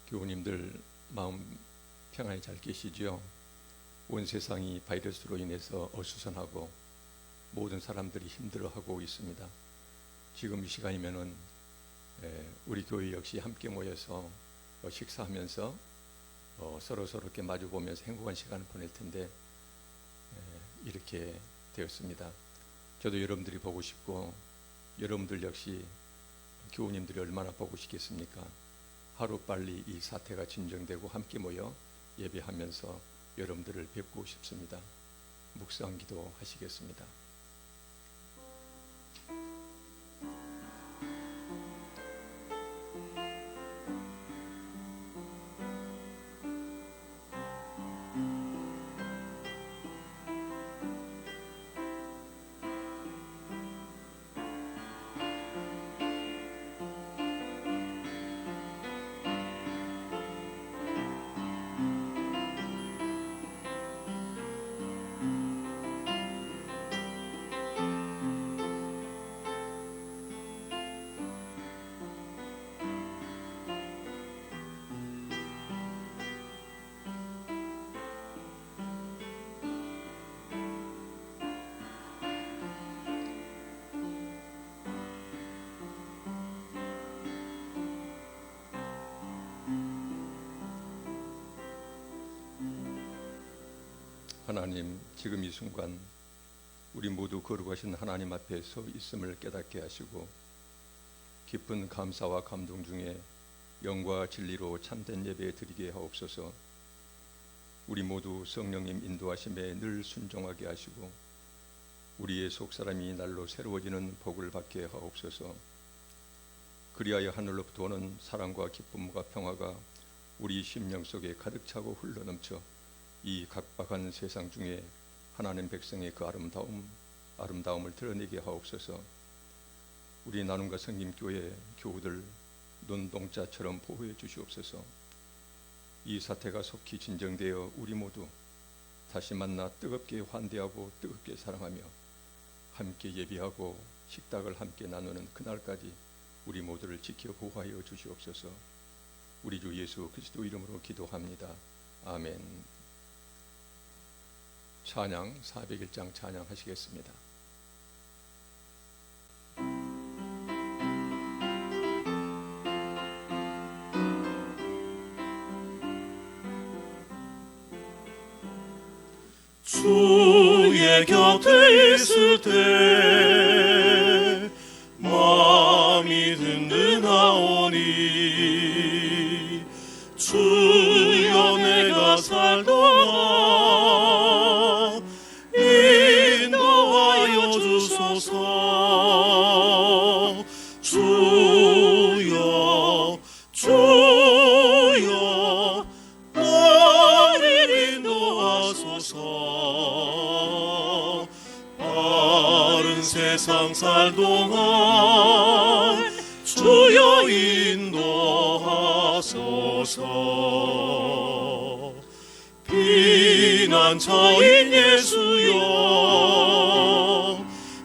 교우님들 마음 평안히 잘 계시죠? 온 세상이 바이러스로 인해서 어수선하고 모든 사람들이 힘들어하고 있습니다. 지금 이 시간이면은 우리 교회 역시 함께 모여서 식사하면서 서로 이렇게 마주 보면서 행복한 시간을 보낼 텐데 이렇게 되었습니다. 저도 여러분들이 보고 싶고 여러분들 역시 교우님들이 얼마나 보고 싶겠습니까? 하루빨리 이 사태가 진정되고 함께 모여 예배하면서 여러분들을 뵙고 싶습니다. 묵상 기도 하시겠습니다. 하나님, 지금 이 순간 우리 모두 거룩하신 하나님 앞에 서 있음을 깨닫게 하시고 깊은 감사와 감동 중에 영과 진리로 참된 예배 드리게 하옵소서. 우리 모두 성령님 인도하심에 늘 순종하게 하시고 우리의 속사람이 날로 새로워지는 복을 받게 하옵소서. 그리하여 하늘로부터 오는 사랑과 기쁨과 평화가 우리 심령 속에 가득 차고 흘러넘쳐 이 각박한 세상 중에 하나님 백성의 그 아름다움을 드러내게 하옵소서. 우리 나눔과 성김교회 교우들 눈동자처럼 보호해 주시옵소서. 이 사태가 속히 진정되어 우리 모두 다시 만나 뜨겁게 환대하고 뜨겁게 사랑하며 함께 예배하고 식탁을 함께 나누는 그날까지 우리 모두를 지켜 보호하여 주시옵소서. 우리 주 예수 그리스도 이름으로 기도합니다. 아멘. 찬양 401장 찬양하시겠습니다. 주의 곁에 있을 때 마음이 든든하오니 주여 내가 살도록 인도하여 주소서. 주여 주여 나를 인도하소서. 바른 세상 살 동안 주여 인도하소서. 피난처인 예수여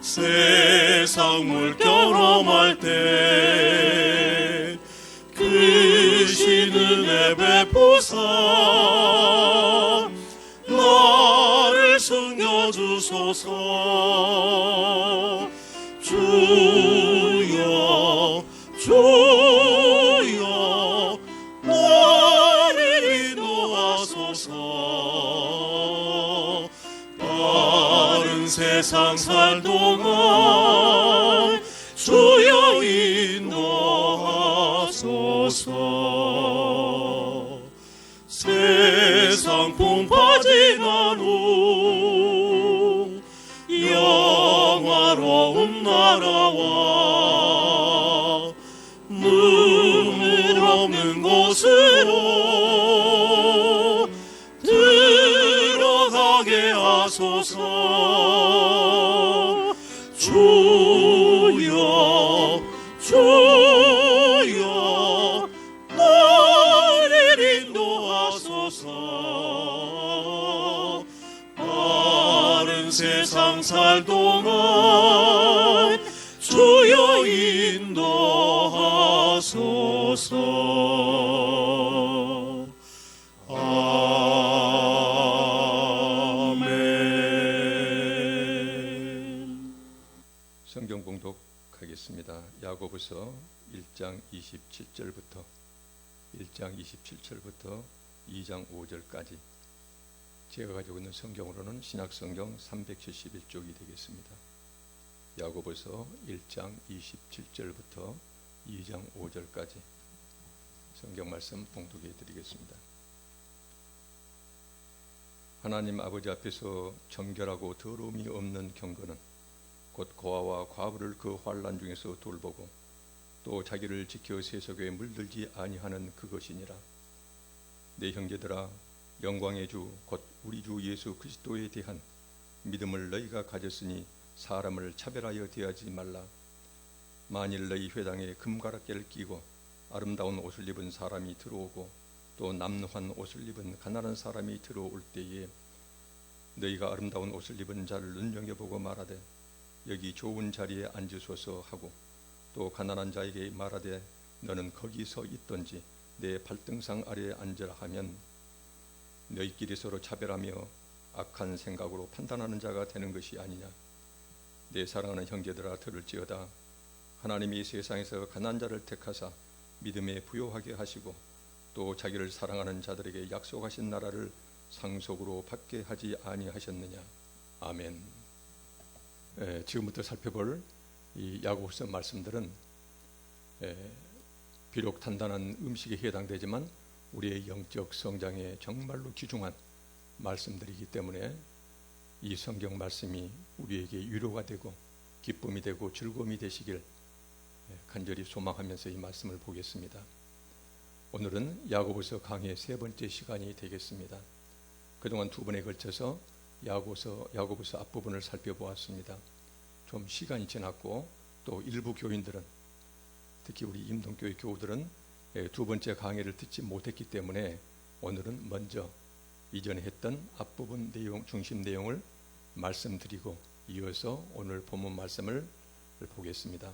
세상 물결 험할 때 크신 은혜 베푸사 나를 섬겨주소서. 주여 주여 나를 인도하소서. 바른 세상 살 동안 주여 인도하소서. 세상 풍파지난 후 영화로운 나라와 눈물 없는 곳으로 들어가게 하소서. 주여 주여 나를 인도하소서. 바른 세상 살 동안 주여 인도하소서. 보겠습니다. 야고보서 1장 27절부터 2장 5절까지 제가 가지고 있는 성경으로는 신약성경 371쪽이 되겠습니다. 야고보서 1장 27절부터 2장 5절까지 성경 말씀 봉독해 드리겠습니다. 하나님 아버지 앞에서 정결하고 더러움이 없는 경건은 곧 고아와 과부를 그 환난 중에서 돌보고 또 자기를 지켜 세속에 물들지 아니하는 그것이니라. 내 형제들아, 영광의 주 곧 우리 주 예수 그리스도에 대한 믿음을 너희가 가졌으니 사람을 차별하여 대하지 말라. 만일 너희 회당에 금가락개를 끼고 아름다운 옷을 입은 사람이 들어오고 또 남루한 옷을 입은 가난한 사람이 들어올 때에 너희가 아름다운 옷을 입은 자를 눈여겨보고 말하되 여기 좋은 자리에 앉으소서 하고 또 가난한 자에게 말하되 너는 거기 서 있던지 내 발등상 아래에 앉으라 하면 너희끼리 서로 차별하며 악한 생각으로 판단하는 자가 되는 것이 아니냐. 내 사랑하는 형제들아, 들을지어다. 하나님이 세상에서 가난한 자를 택하사 믿음에 부요하게 하시고 또 자기를 사랑하는 자들에게 약속하신 나라를 상속으로 받게 하지 아니하셨느냐. 아멘. 지금부터 살펴볼 이 야고보서 말씀들은 비록 단단한 음식에 해당되지만 우리의 영적 성장에 정말로 귀중한 말씀들이기 때문에 이 성경 말씀이 우리에게 위로가 되고 기쁨이 되고 즐거움이 되시길 간절히 소망하면서 이 말씀을 보겠습니다. 오늘은 야고보서 강의 세 번째 시간이 되겠습니다. 그동안 두 번에 걸쳐서 야고보서 앞부분을 살펴보았습니다. 좀 시간이 지났고 또 일부 교인들은, 특히 우리 임동교회 교우들은 두 번째 강의를 듣지 못했기 때문에 오늘은 먼저 이전에 했던 앞부분 내용, 중심 내용을 말씀드리고 이어서 오늘 본문 말씀을 보겠습니다.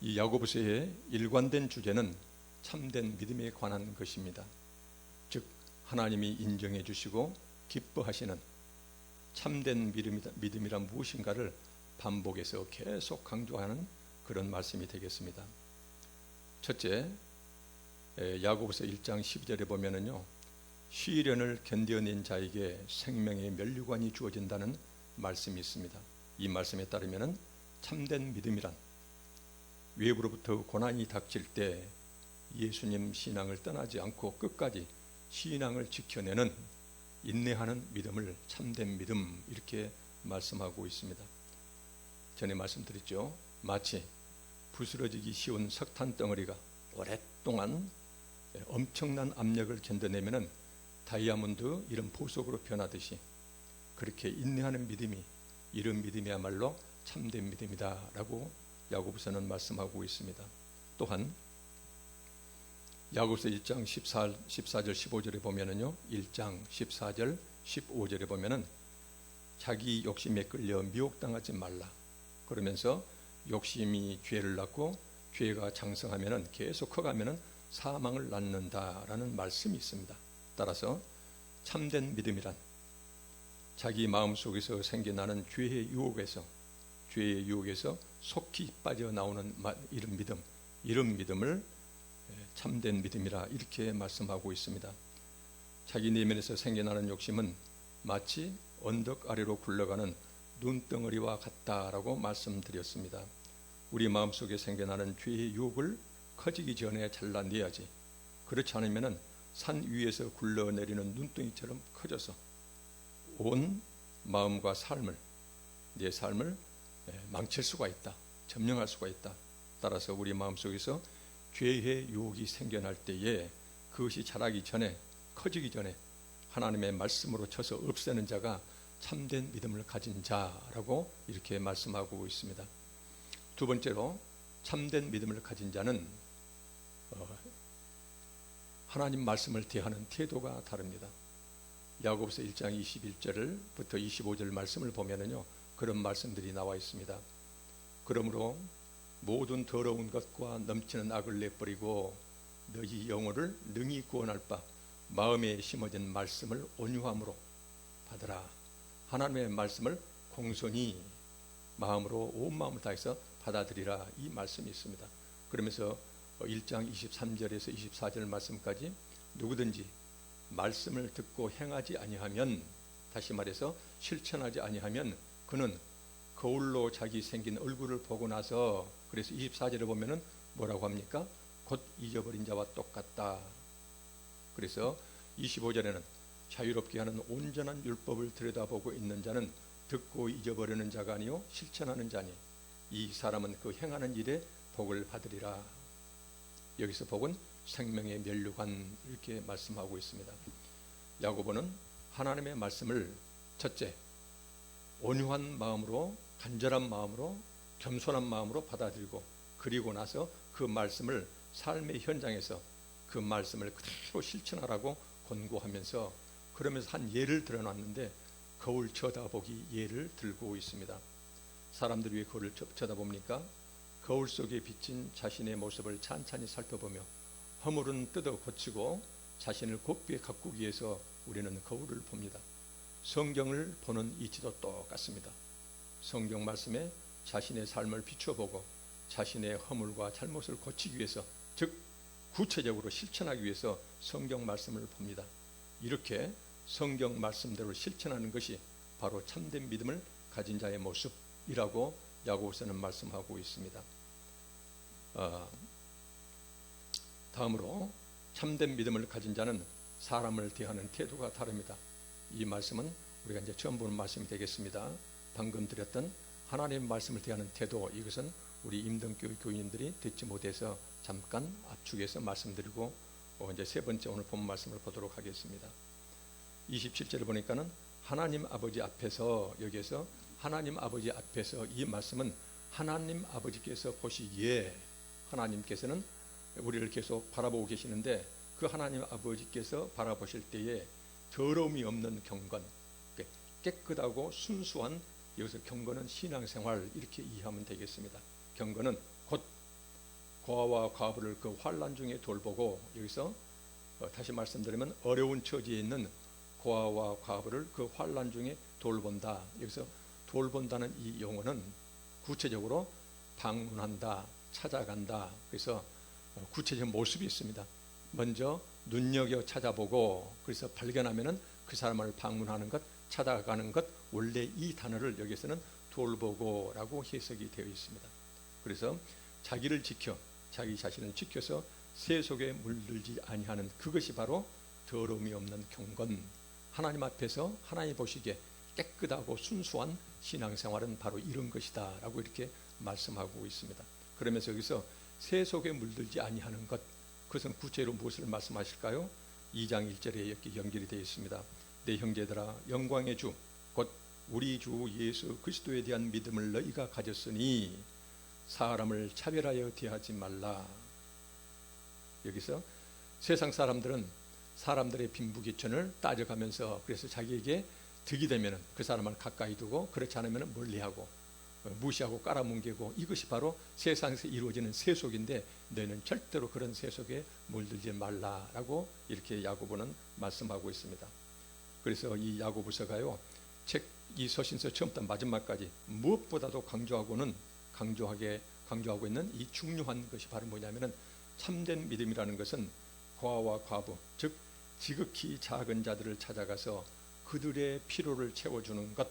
이 야고보서의 일관된 주제는 참된 믿음에 관한 것입니다. 즉 하나님이 인정해 주시고 기뻐하시는 참된 믿음이란 무엇인가를 반복해서 계속 강조하는 그런 말씀이 되겠습니다. 첫째, 야고보서 1장 12절에 보면은요, 시련을 견뎌낸 자에게 생명의 면류관이 주어진다는 말씀이 있습니다. 이 말씀에 따르면은 참된 믿음이란 외부로부터 고난이 닥칠 때 예수님 신앙을 떠나지 않고 끝까지 신앙을 지켜내는 인내하는 믿음을 참된 믿음, 이렇게 말씀하고 있습니다. 전에 말씀드렸죠. 마치 부스러지기 쉬운 석탄 덩어리가 오랫동안 엄청난 압력을 견뎌내면은 다이아몬드 이런 보석으로 변하듯이 그렇게 인내하는 믿음이, 이런 믿음이야말로 참된 믿음이다라고 야고보서는 말씀하고 있습니다. 또한 야고보서 1장 14절 15절에 보면은요, 1장 14절 15절에 보면은 자기 욕심에 끌려 미혹당하지 말라. 그러면서 욕심이 죄를 낳고 죄가 장성하면은, 계속 커가면은 사망을 낳는다라는 말씀이 있습니다. 따라서 참된 믿음이란 자기 마음속에서 생겨나는 죄의 유혹에서 속히 빠져나오는 이런 믿음을 참된 믿음이라 이렇게 말씀하고 있습니다. 자기 내면에서 생겨나는 욕심은 마치 언덕 아래로 굴러가는 눈덩어리와 같다라고 말씀드렸습니다. 우리 마음속에 생겨나는 죄의 유혹을 커지기 전에 잘라내야지. 그렇지 않으면 산 위에서 굴러내리는 눈덩이처럼 커져서 온 마음과 내 삶을 망칠 수가 있다. 점령할 수가 있다. 따라서 우리 마음속에서 죄의 유혹이 생겨날 때에 그것이 자라기 전에, 커지기 전에 하나님의 말씀으로 쳐서 없애는 자가 참된 믿음을 가진 자라고 이렇게 말씀하고 있습니다. 두 번째로 참된 믿음을 가진 자는 하나님 말씀을 대하는 태도가 다릅니다. 야고보서 1장 21절부터 25절 말씀을 보면은요, 그런 말씀들이 나와 있습니다. 그러므로 모든 더러운 것과 넘치는 악을 내버리고 너희 영혼을 능히 구원할 바 마음에 심어진 말씀을 온유함으로 받으라. 하나님의 말씀을 공손히 마음으로 온 마음을 다해서 받아들이라 이 말씀이 있습니다. 그러면서 1장 23절에서 24절 말씀까지 누구든지 말씀을 듣고 행하지 아니하면, 다시 말해서 실천하지 아니하면 그는 거울로 자기 생긴 얼굴을 보고 나서, 그래서 24절에 보면은 뭐라고 합니까? 곧 잊어버린 자와 똑같다. 그래서 25절에는 자유롭게 하는 온전한 율법을 들여다보고 있는 자는 듣고 잊어버리는 자가 아니요 실천하는 자니 이 사람은 그 행하는 일에 복을 받으리라. 여기서 복은 생명의 면류관, 이렇게 말씀하고 있습니다. 야고보는 하나님의 말씀을 첫째, 온유한 마음으로, 간절한 마음으로, 겸손한 마음으로 받아들이고, 그리고 나서 그 말씀을 삶의 현장에서 그 말씀을 그대로 실천하라고 권고하면서, 그러면서 한 예를 들어놨는데 거울 쳐다보기 예를 들고 있습니다. 사람들이 왜 거울을 쳐다봅니까? 거울 속에 비친 자신의 모습을 찬찬히 살펴보며 허물은 뜯어 고치고 자신을 곱게 가꾸기 위해서 우리는 거울을 봅니다. 성경을 보는 이치도 똑같습니다. 성경 말씀에 자신의 삶을 비춰보고 자신의 허물과 잘못을 고치기 위해서, 즉 구체적으로 실천하기 위해서 성경 말씀을 봅니다. 이렇게 성경 말씀대로 실천하는 것이 바로 참된 믿음을 가진 자의 모습이라고 야고보서는 말씀하고 있습니다. 다음으로 참된 믿음을 가진 자는 사람을 대하는 태도가 다릅니다. 이 말씀은 우리가 이제 처음 보는 말씀이 되겠습니다. 방금 드렸던 하나님의 말씀을 대하는 태도, 이것은 우리 임동교회 교인들이 듣지 못해서 잠깐 압축해서 말씀드리고 이제 세 번째 오늘 본 말씀을 보도록 하겠습니다. 27절을 보니까는 하나님 아버지 앞에서, 여기에서 하나님 아버지 앞에서, 이 말씀은 하나님 아버지께서 보시기에, 하나님께서는 우리를 계속 바라보고 계시는데 그 하나님 아버지께서 바라보실 때에 더러움이 없는 경건, 깨끗하고 순수한, 여기서 경건은 신앙생활, 이렇게 이해하면 되겠습니다. 경건은 곧 고아와 과부를 그 환난 중에 돌보고, 여기서 다시 말씀드리면 어려운 처지에 있는 고아와 과부를 그 환난 중에 돌본다. 여기서 돌본다는 이 용어는 구체적으로 방문한다, 찾아간다. 그래서 구체적인 모습이 있습니다. 먼저 눈여겨 찾아보고, 그래서 발견하면은 그 사람을 방문하는 것, 찾아가는 것, 원래 이 단어를 여기서는 돌보고라고 해석이 되어 있습니다. 그래서 자기를 지켜, 자기 자신을 지켜서 세속에 물들지 아니하는 그것이 바로 더러움이 없는 경건, 하나님 앞에서 하나님 보시기에 깨끗하고 순수한 신앙생활은 바로 이런 것이다 라고 이렇게 말씀하고 있습니다. 그러면서 여기서 세속에 물들지 아니하는 것, 그것은 구체로 무엇을 말씀하실까요? 2장 1절에 이렇게 연결이 되어 있습니다. 내 형제들아, 영광의 주 곧 우리 주 예수 그리스도에 대한 믿음을 너희가 가졌으니 사람을 차별하여 대하지 말라. 여기서 세상 사람들은 사람들의 빈부귀천을 따져가면서, 그래서 자기에게 득이 되면 그 사람을 가까이 두고, 그렇지 않으면 멀리하고 무시하고 깔아뭉개고, 이것이 바로 세상에서 이루어지는 세속인데 너희는 절대로 그런 세속에 물들지 말라라고 이렇게 야고보는 말씀하고 있습니다. 그래서 이 야고보서가요, 이 서신서 처음부터 마지막까지 무엇보다도 강조하고 있는 이 중요한 것이 바로 뭐냐면은, 참된 믿음이라는 것은 고아와 과부, 즉 지극히 작은 자들을 찾아가서 그들의 필요를 채워주는 것,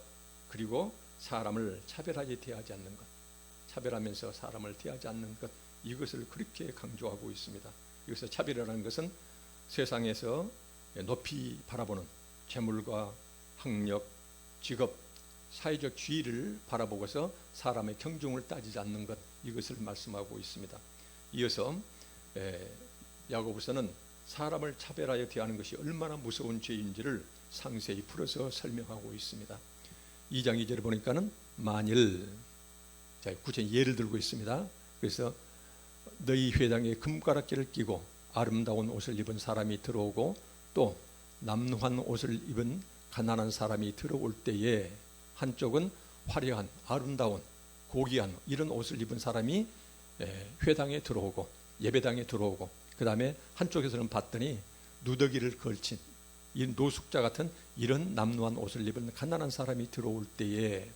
그리고 사람을 차별하게 대하지 않는 것, 차별하면서 사람을 대하지 않는 것, 이것을 그렇게 강조하고 있습니다. 여기서 차별이라는 것은 세상에서 높이 바라보는 재물과 학력, 직업, 사회적 지위를 바라보고서 사람의 경중을 따지지 않는 것, 이것을 말씀하고 있습니다. 이어서 야고보서는 사람을 차별하여 대하는 것이 얼마나 무서운 죄인지를 상세히 풀어서 설명하고 있습니다. 2장 2절에 보니까는 만일, 자, 구체적인 예를 들고 있습니다. 그래서 너희 회당에 금가락지를 끼고 아름다운 옷을 입은 사람이 들어오고 또 남루한 옷을 입은 가난한 사람이 들어올 때에 한쪽은 화려한 아름다운 고귀한 이런 옷을 입은 사람이 회당에 들어오고 예배당에 들어오고, 그 다음에 한쪽에서는 봤더니 누더기를 걸친 이 노숙자 같은 이런 남루한 옷을 입은 가난한 사람이 들어올 때에,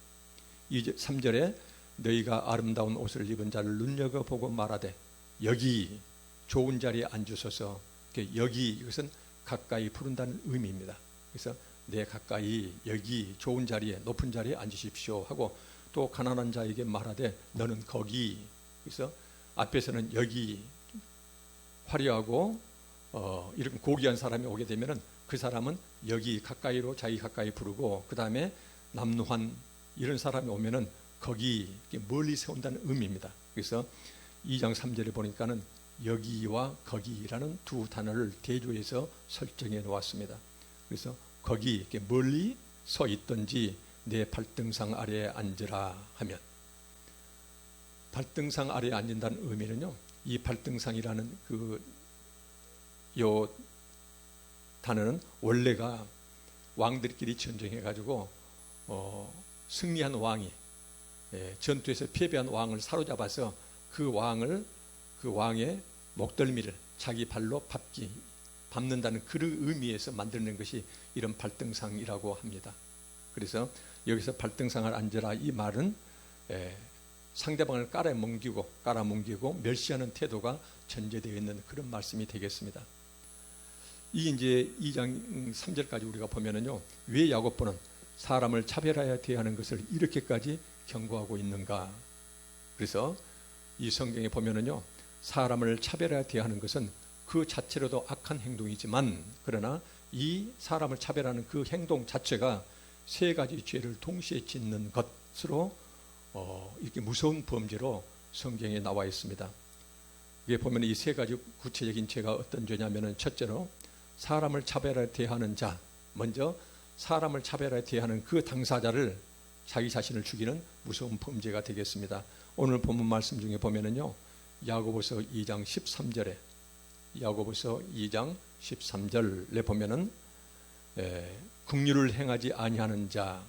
3절에 너희가 아름다운 옷을 입은 자를 눈여겨보고 말하되 여기 좋은 자리에 앉으소서. 여기, 이것은 가까이 부른다는 의미입니다. 그래서 내 가까이 여기 좋은 자리에, 높은 자리에 앉으십시오 하고, 또 가난한 자에게 말하되 너는 거기. 그래서 앞에서는 여기 화려하고 이런 고귀한 사람이 오게 되면은 그 사람은 여기 가까이로 자기 가까이 부르고, 그 다음에 남루한 이런 사람이 오면은 거기, 멀리 세운다는 의미입니다. 그래서 2장 3절에 보니까는 여기와 거기라는 두 단어를 대조해서 설정해 놓았습니다. 그래서 거기, 이렇게 멀리 서 있든지 내 발등상 아래에 앉으라 하면, 발등상 아래에 앉는다는 의미는요, 이 발등상이라는 요 단어는 원래가 왕들끼리 전쟁해 가지고 승리한 왕이 전투에서 패배한 왕을 사로잡아서 그 왕의 목덜미를 자기 발로 밟는다는 그런 의미에서 만들어낸 것이 이런 발등상이라고 합니다. 그래서 여기서 발등상을 앉으라, 이 말은 상대방을 깔아뭉개고 멸시하는 태도가 전제되어 있는 그런 말씀이 되겠습니다. 이 이제 2장 3절까지 우리가 보면은요, 왜 야고보는 사람을 차별하여야 대하는 것을 이렇게까지 경고하고 있는가? 그래서 이 성경에 보면은요, 사람을 차별하여야 대하는 것은 그 자체로도 악한 행동이지만, 그러나 이 사람을 차별하는 그 행동 자체가 세 가지 죄를 동시에 짓는 것으로 이렇게 무서운 범죄로 성경에 나와 있습니다. 이게 보면 이 세 가지 구체적인 죄가 어떤 죄냐면은, 첫째로 사람을 차별하여 대하는 자, 먼저 사람을 차별하여 대하는 그 당사자를, 자기 자신을 죽이는 무서운 범죄가 되겠습니다. 오늘 본문 말씀 중에 보면은요, 야고보서 2장 13절에, 야고보서 2장 13절에 보면은 긍휼을 행하지 아니하는 자,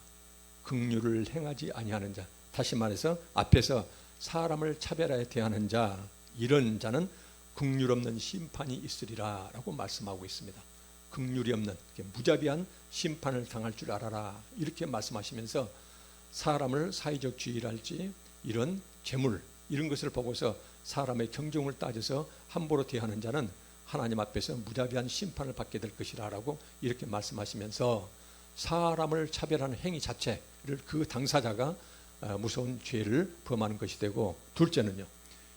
긍휼을 행하지 아니하는 자, 다시 말해서 앞에서 사람을 차별하여 대하는 자, 이런 자는 긍휼 없는 심판이 있으리라 라고 말씀하고 있습니다. 긍휼이 없는, 무자비한 심판을 당할 줄 알아라, 이렇게 말씀하시면서 사람을 사회적 지위랄지 이런 재물, 이런 것을 보고서 사람의 경종을 따져서 함부로 대하는 자는 하나님 앞에서 무자비한 심판을 받게 될 것이라 라고 이렇게 말씀하시면서, 사람을 차별하는 행위 자체를 그 당사자가 무서운 죄를 범하는 것이 되고, 둘째는요,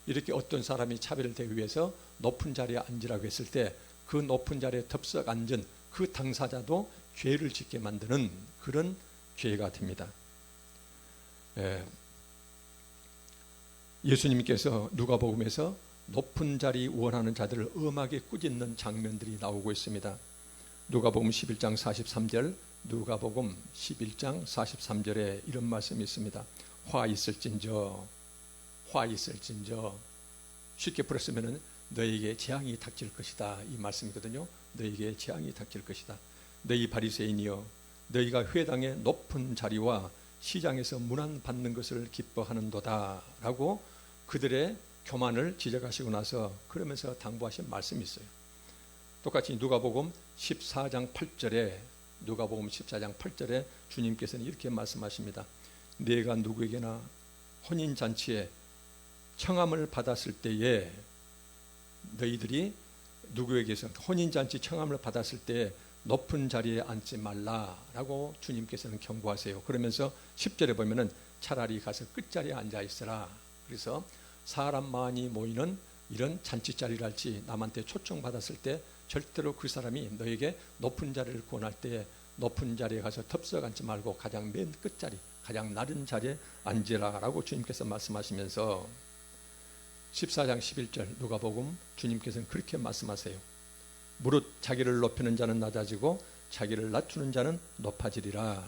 이렇게 어떤 사람이 차별되기 위해서 높은 자리에 앉으라고 했을 때 그 높은 자리에 덥석 앉은 그 당사자도 죄를 짓게 만드는 그런 죄가 됩니다. 예수님께서 누가복음에서 높은 자리 원하는 자들을 엄하게 꾸짖는 장면들이 나오고 있습니다. 누가복음 11장 43절, 누가복음 11장 43절에 이런 말씀이 있습니다. 화 있을진저, 쉽게 풀었으면 너희에게 재앙이 닥칠 것이다, 이 말씀이거든요. 너희에게 재앙이 닥칠 것이다. 너희 바리새인이여, 너희가 회당의 높은 자리와 시장에서 문안 받는 것을 기뻐하는도다 라고 그들의 교만을 지적하시고 나서 그러면서 당부하신 말씀이 있어요. 똑같이 누가복음 14장 8절에 주님께서는 이렇게 말씀하십니다. 내가 누구에게나 혼인잔치에 청함을 받았을 때에, 너희들이 누구에게서 혼인잔치 청함을 받았을 때 높은 자리에 앉지 말라라고 주님께서는 경고하세요. 그러면서 10절에 보면은 차라리 가서 끝자리에 앉아 있으라. 그래서 사람 많이 모이는 이런 잔치자리랄지 남한테 초청받았을 때 절대로 그 사람이 너에게 높은 자리를 권할 때 높은 자리에 가서 덥석 앉지 말고 가장 맨 끝자리, 가장 낮은 자리에 앉으라라고 주님께서 말씀하시면서 14장 11절 누가복음 주님께서는 그렇게 말씀하세요. 무릇 자기를 높이는 자는 낮아지고 자기를 낮추는 자는 높아지리라.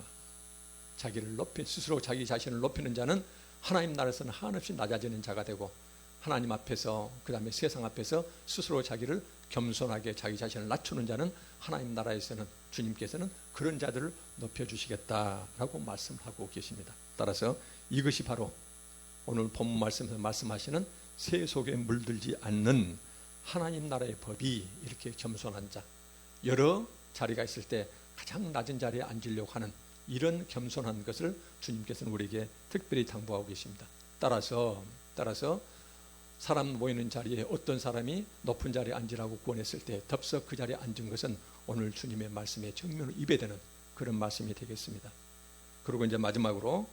스스로 자기 자신을 높이는 자는 하나님 나라에서는 한없이 낮아지는 자가 되고, 하나님 앞에서, 그 다음에 세상 앞에서 스스로 자기를 겸손하게 자기 자신을 낮추는 자는 하나님 나라에서는, 주님께서는 그런 자들을 높여주시겠다라고 말씀하고 계십니다. 따라서 이것이 바로 오늘 본문 말씀에서 말씀하시는 새 속에 물들지 않는 하나님 나라의 법이, 이렇게 겸손한 자, 여러 자리가 있을 때 가장 낮은 자리에 앉으려고 하는 이런 겸손한 것을 주님께서는 우리에게 특별히 당부하고 계십니다. 따라서 사람 모이는 자리에 어떤 사람이 높은 자리에 앉으라고 권했을 때 덥석 그 자리에 앉은 것은 오늘 주님의 말씀에 정면을 입에대는 그런 말씀이 되겠습니다. 그리고 이제 마지막으로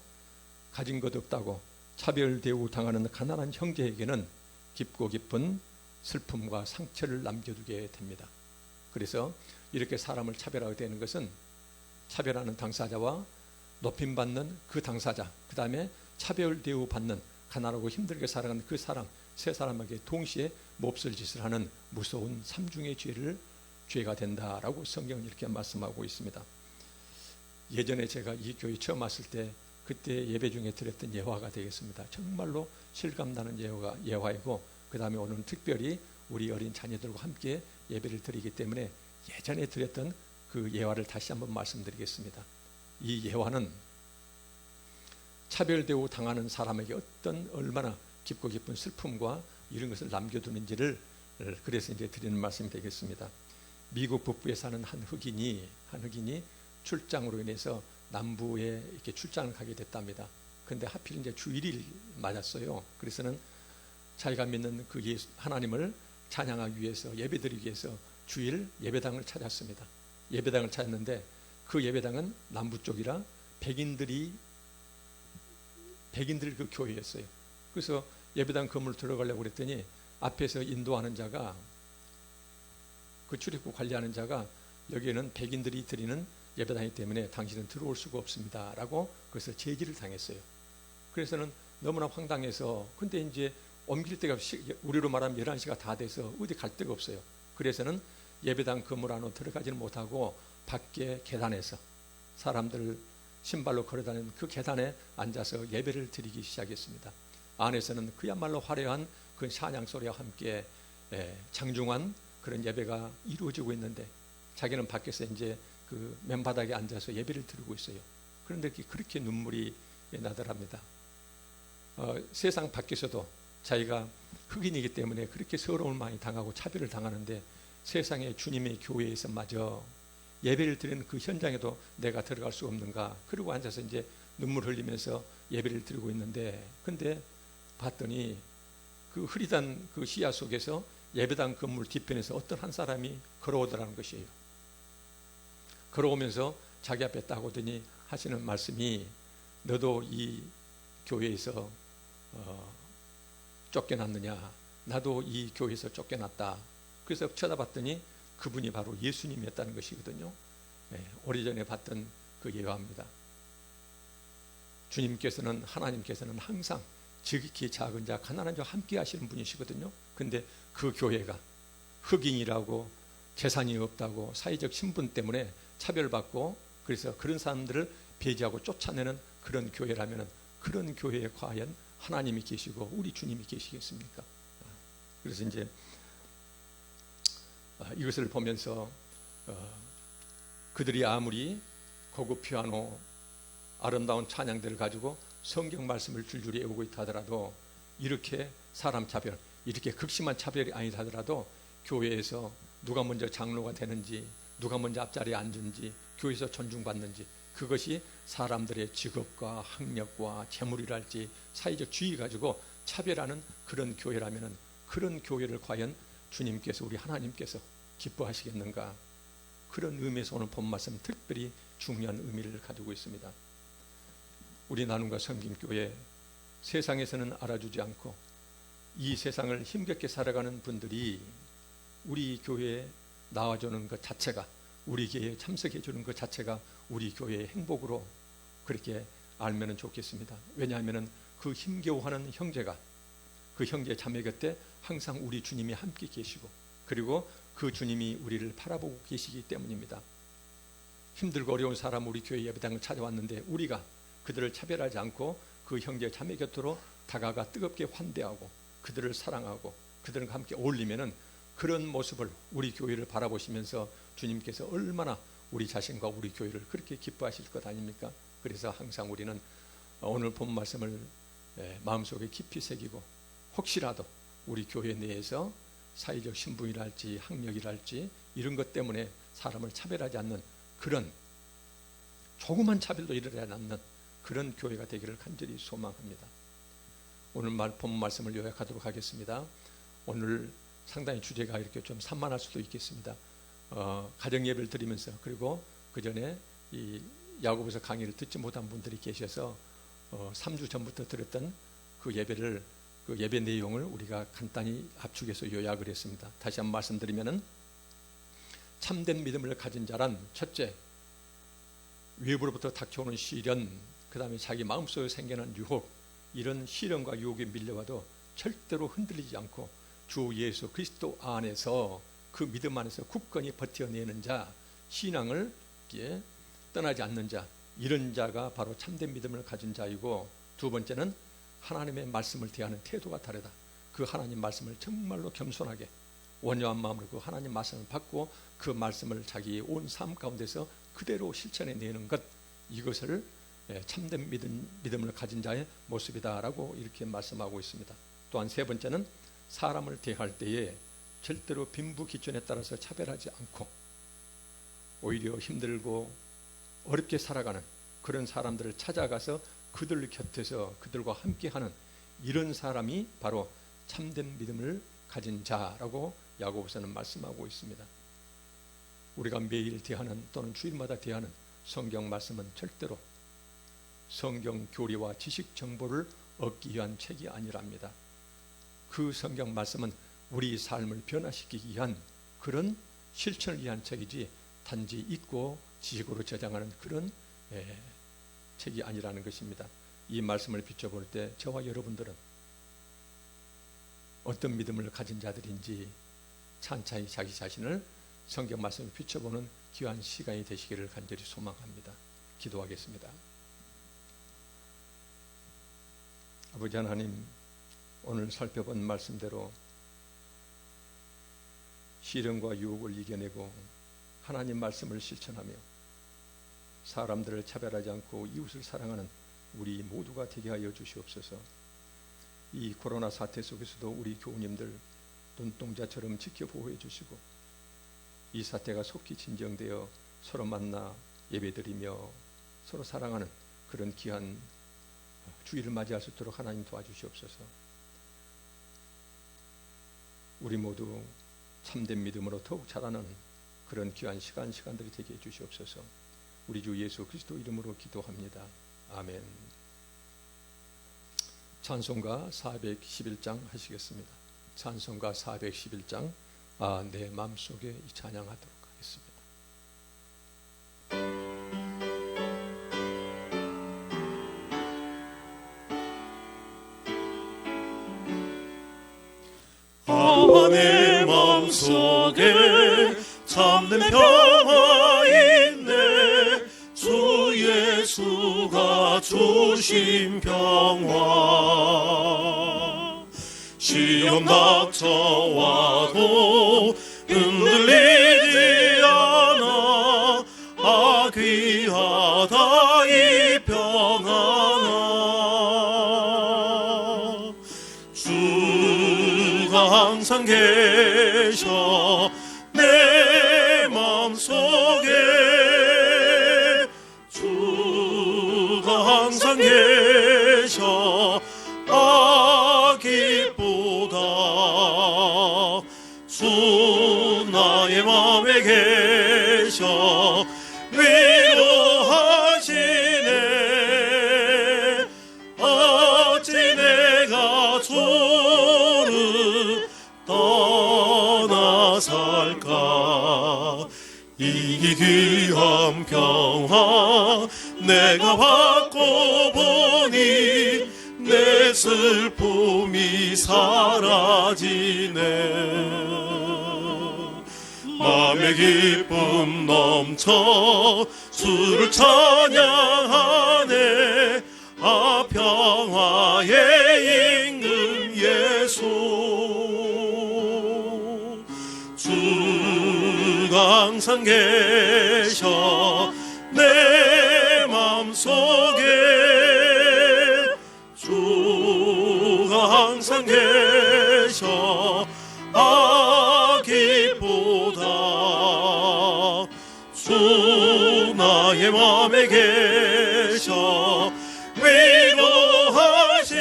가진 것 없다고 차별 대우 당하는 가난한 형제에게는 깊고 깊은 슬픔과 상처를 남겨두게 됩니다. 그래서 이렇게 사람을 차별하게 되는 것은 차별하는 당사자와 높임받는 그 당사자, 그 다음에 차별 대우 받는 가난하고 힘들게 살아가는 그 사람, 세 사람에게 동시에 몹쓸 짓을 하는 무서운 삼중의 죄가 된다라고 성경은 이렇게 말씀하고 있습니다. 예전에 제가 이 교회 처음 왔을 때 그때 예배 중에 드렸던 예화가 되겠습니다. 정말로 실감나는 예화이고, 그 다음에 오늘은 특별히 우리 어린 자녀들과 함께 예배를 드리기 때문에 예전에 드렸던 그 예화를 다시 한번 말씀드리겠습니다. 이 예화는 차별 대우 당하는 사람에게 어떤 얼마나 깊고 깊은 슬픔과 이런 것을 남겨두는지를 그래서 이제 드리는 말씀이 되겠습니다. 미국 북부에 사는 한 흑인이 출장으로 인해서 남부에 이렇게 출장을 가게 됐답니다. 그런데 하필 이제 주일이 맞았어요. 그래서는 자기가 믿는 그 하나님을 찬양하기 위해서, 예배드리기 위해서 주일 예배당을 찾았습니다. 예배당을 찾았는데 그 예배당은 남부 쪽이라 백인들 그 교회였어요. 그래서 예배당 건물 들어가려고 그랬더니 앞에서 인도하는 자가, 그 출입구 관리하는 자가, 여기에는 백인들이 드리는 예배당이기 때문에 당신은 들어올 수가 없습니다 라고 그래서 제지를 당했어요. 그래서는 너무나 황당해서, 근데 이제 옮길 데가 우리로 말하면 11시가 다 돼서 어디 갈 데가 없어요. 그래서는 예배당 건물 안으로 들어가지는 못하고 밖에 계단에서 사람들 신발로 걸어다니는 그 계단에 앉아서 예배를 드리기 시작했습니다. 안에서는 그야말로 화려한 그 찬양 소리와 함께 장중한 그런 예배가 이루어지고 있는데 자기는 밖에서 이제 그 맨바닥에 앉아서 예배를 드리고 있어요. 그런데 그렇게 눈물이 나더랍니다. 세상 밖에서도 자기가 흑인이기 때문에 그렇게 서러움을 많이 당하고 차별을 당하는데 세상의 주님의 교회에서마저 예배를 드리는 그 현장에도 내가 들어갈 수 없는가. 그리고 앉아서 이제 눈물 흘리면서 예배를 드리고 있는데, 근데 봤더니 그 흐릿한 그 시야 속에서 예배당 건물 뒤편에서 어떤 한 사람이 걸어오더라는 것이에요. 걸어오면서 자기 앞에 딱 오더니 하시는 말씀이, 너도 이 교회에서 쫓겨났느냐? 나도 이 교회에서 쫓겨났다. 그래서 쳐다봤더니 그분이 바로 예수님이었다는 것이거든요. 오래전에 봤던 그 예화입니다. 주님께서는, 하나님께서는 항상 지극히 작은 자, 가난한 자와 함께 하시는 분이시거든요. 근데 그 교회가 흑인이라고 재산이 없다고 사회적 신분 때문에 차별받고, 그래서 그런 사람들을 배제하고 쫓아내는 그런 교회라면 그런 교회에 과연 하나님이 계시고 우리 주님이 계시겠습니까? 그래서 이제 이것을 보면서 그들이 아무리 고급 피아노, 아름다운 찬양들을 가지고 성경 말씀을 줄줄이 외우고 있다 하더라도, 이렇게 사람 차별, 이렇게 극심한 차별이 아니다 하더라도 교회에서 누가 먼저 장로가 되는지, 누가 먼저 앞자리에 앉은지, 교회에서 존중받는지, 그것이 사람들의 직업과 학력과 재물이랄지 사회적 지위 가지고 차별하는 그런 교회라면 그런 교회를 과연 주님께서, 우리 하나님께서 기뻐하시겠는가? 그런 의미에서 오늘 본 말씀 특별히 중요한 의미를 가지고 있습니다. 우리 나눔과 섬김교회, 세상에서는 알아주지 않고 이 세상을 힘겹게 살아가는 분들이 우리 교회에 나와주는 것 자체가, 우리 교회에 참석해 주는 것 자체가 우리 교회의 행복으로 그렇게 알면 좋겠습니다. 왜냐하면 그 힘겨워하는 형제가, 그 형제 자매 곁에 항상 우리 주님이 함께 계시고, 그리고 그 주님이 우리를 바라보고 계시기 때문입니다. 힘들고 어려운 사람 우리 교회 예배당을 찾아왔는데 우리가 그들을 차별하지 않고 그 형제 자매 곁으로 다가가 뜨겁게 환대하고 그들을 사랑하고 그들과 함께 어울리면은, 그런 모습을 우리 교회를 바라보시면서 주님께서 얼마나 우리 자신과 우리 교회를 그렇게 기뻐하실 것 아닙니까? 그래서 항상 우리는 오늘 본 말씀을 마음속에 깊이 새기고, 혹시라도 우리 교회 내에서 사회적 신분이랄지 학력이랄지 이런 것 때문에 사람을 차별하지 않는, 그런 조그만 차별도 일어나지 않는 그런 교회가 되기를 간절히 소망합니다. 오늘 본문 말씀을 요약하도록 하겠습니다. 오늘 상당히 주제가 이렇게 좀 산만할 수도 있겠습니다. 가정 예배를 드리면서, 그리고 그 전에 이 야고보서 강의를 듣지 못한 분들이 계셔서 3주 전부터 들었던 그 예배 내용을 우리가 간단히 압축해서 요약을 했습니다. 다시 한번 말씀드리면은, 참된 믿음을 가진 자란 첫째, 외부로부터 닥쳐오는 시련, 그 다음에 자기 마음속에 생겨난 유혹, 이런 시련과 유혹에 밀려와도 절대로 흔들리지 않고 주 예수 그리스도 안에서, 그 믿음 안에서 굳건히 버텨내는 자, 신앙을 떠나지 않는 자, 이런 자가 바로 참된 믿음을 가진 자이고, 두 번째는 하나님의 말씀을 대하는 태도가 다르다. 그 하나님 말씀을 정말로 겸손하게 온유한 마음으로 그 하나님 말씀을 받고 그 말씀을 자기의 온 삶 가운데서 그대로 실천해내는 것, 이것을 참된 믿음을 가진 자의 모습이다라고 이렇게 말씀하고 있습니다. 또한 세 번째는 사람을 대할 때에 절대로 빈부귀천에 따라서 차별하지 않고 오히려 힘들고 어렵게 살아가는 그런 사람들을 찾아가서 그들 곁에서 그들과 함께하는 이런 사람이 바로 참된 믿음을 가진 자라고 야고보서는 말씀하고 있습니다. 우리가 매일 대하는 또는 주일마다 대하는 성경 말씀은 절대로 성경 교리와 지식 정보를 얻기 위한 책이 아니랍니다. 그 성경 말씀은 우리 삶을 변화시키기 위한 그런 실천을 위한 책이지, 단지 읽고 지식으로 저장하는 그런 책이 아니라는 것입니다. 이 말씀을 비춰볼 때 저와 여러분들은 어떤 믿음을 가진 자들인지 찬찬히 자기 자신을 성경 말씀을 비춰보는 귀한 시간이 되시기를 간절히 소망합니다. 기도하겠습니다. 아버지 하나님, 오늘 살펴본 말씀대로 시련과 유혹을 이겨내고 하나님 말씀을 실천하며 사람들을 차별하지 않고 이웃을 사랑하는 우리 모두가 되게 하여 주시옵소서. 이 코로나 사태 속에서도 우리 교우님들 눈동자처럼 지켜보호해 주시고, 이 사태가 속히 진정되어 서로 만나 예배드리며 서로 사랑하는 그런 귀한 주일을 맞이할 수 있도록 하나님 도와주시옵소서. 우리 모두 참된 믿음으로 더욱 자라는 그런 귀한 시간들이 되게 해주시옵소서. 우리 주 예수 그리스도 이름으로 기도합니다. 아멘. 찬송가 411장 하시겠습니다. 찬송가 411장, 내 마음속에 찬양하도록 하겠습니다. 내 마음속에 참된 평화 있네. 주 예수가 주신 평화. 시험 닥쳐와도 흔들리지 않아. 귀하다 이 평안아. 주가 항상 계셔 내 마음속에. 주가 항상 계셔 기쁘다. 주 나의 마음에 계셔 위로하시네. 어찌 내가 주를 떠나 살까. 이 귀한 평화 내가 받고 보니 내 슬픔이 사라지네. 마음의 기쁨 넘쳐 주를 찬양하네. 평화의 임금 예수. 주가 항상 계셔 내 마음속에. 주가 항상 계셔 기쁘다. 주 나의 마음에 계셔 위로하시네.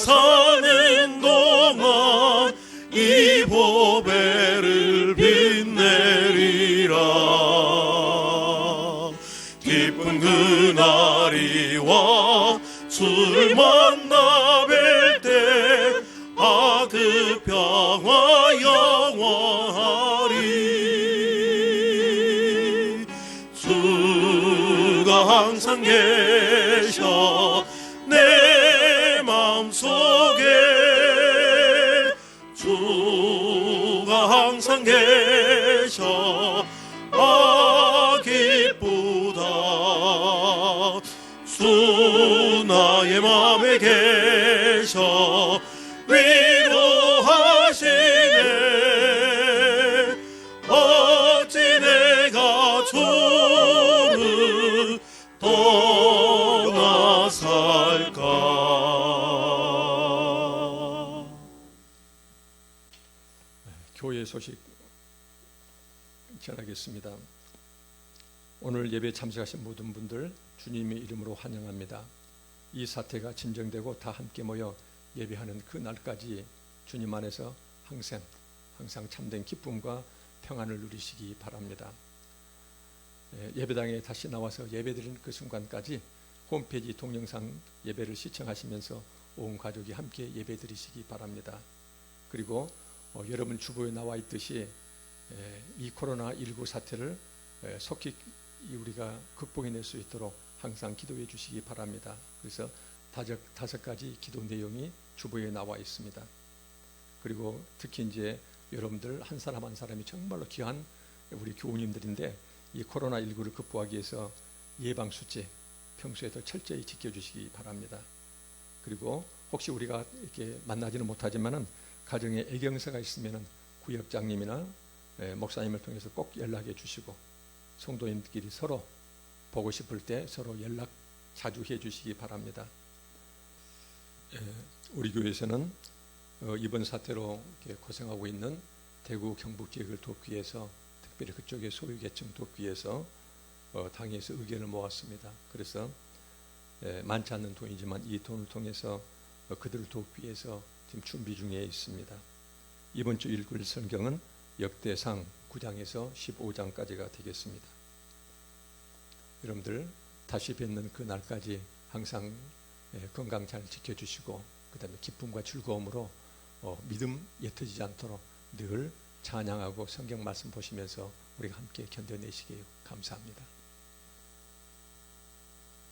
사는 동안 이 보배를 빛내리라. 기쁜 그날이 와 주를 만나 뵐 때 아 그 평화 영원하리. 주가 항상 계셔 내 마음속에. 주가 항상 계셔 아 기쁘다. 주 나의 맘에 계셔 위로하시네. 어찌 내가 주를 떠나 살까. 교회 소식 전하겠습니다. 오늘 예배 참석하신 모든 분들 주님의 이름으로 환영합니다. 이 사태가 진정되고 다 함께 모여 예배하는 그 날까지 주님 안에서 항상 참된 기쁨과 평안을 누리시기 바랍니다. 예배당에 다시 나와서 예배드리는 그 순간까지 홈페이지 동영상 예배를 시청하시면서 온 가족이 함께 예배드리시기 바랍니다. 그리고 여러분 주보에 나와 있듯이 이 코로나19 사태를 속히 우리가 극복해낼 수 있도록 항상 기도해 주시기 바랍니다. 그래서 5가지 기도 내용이 주보에 나와 있습니다. 그리고 특히 이제 여러분들 한 사람 한 사람이 정말로 귀한 우리 교우님들인데 이 코로나19를 극복하기 위해서 예방수칙 평소에 더 철저히 지켜주시기 바랍니다. 그리고 혹시 우리가 이렇게 만나지는 못하지만은 가정에 애경사가 있으면은 구역장님이나 목사님을 통해서 꼭 연락해 주시고 성도님들끼리 서로 보고 싶을 때 서로 연락 자주 해 주시기 바랍니다. 우리 교회에서는 이번 사태로 이렇게 고생하고 있는 대구 경북 지역을 돕기 위해서 특별히 그쪽의 소유계층 돕기 위해서 당에서 의견을 모았습니다. 그래서 많지 않는 돈이지만 이 돈을 통해서 그들을 돕기 위해서 지금 준비 중에 있습니다. 이번 주 읽을 성경은 역대상 9장에서 15장까지가 되겠습니다. 여러분들 다시 뵙는 그 날까지 항상 건강 잘 지켜주시고 그 다음에 기쁨과 즐거움으로 믿음 옅어지지 않도록 늘 찬양하고 성경 말씀 보시면서 우리가 함께 견뎌내시기 감사합니다.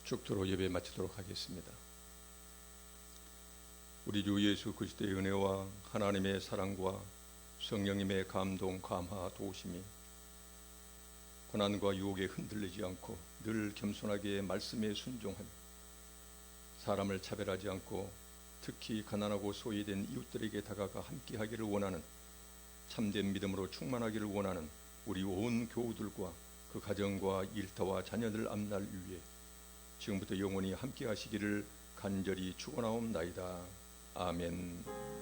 축도로 예배 마치도록 하겠습니다. 우리 주 예수 그리스도의 은혜와 하나님의 사랑과 성령님의 감동, 감화, 도우심이 고난과 유혹에 흔들리지 않고 늘 겸손하게 말씀에 순종하며 사람을 차별하지 않고 특히 가난하고 소외된 이웃들에게 다가가 함께하기를 원하는 참된 믿음으로 충만하기를 원하는 우리 온 교우들과 그 가정과 일터와 자녀들 앞날 위에 지금부터 영원히 함께하시기를 간절히 축원하옵나이다. 아멘.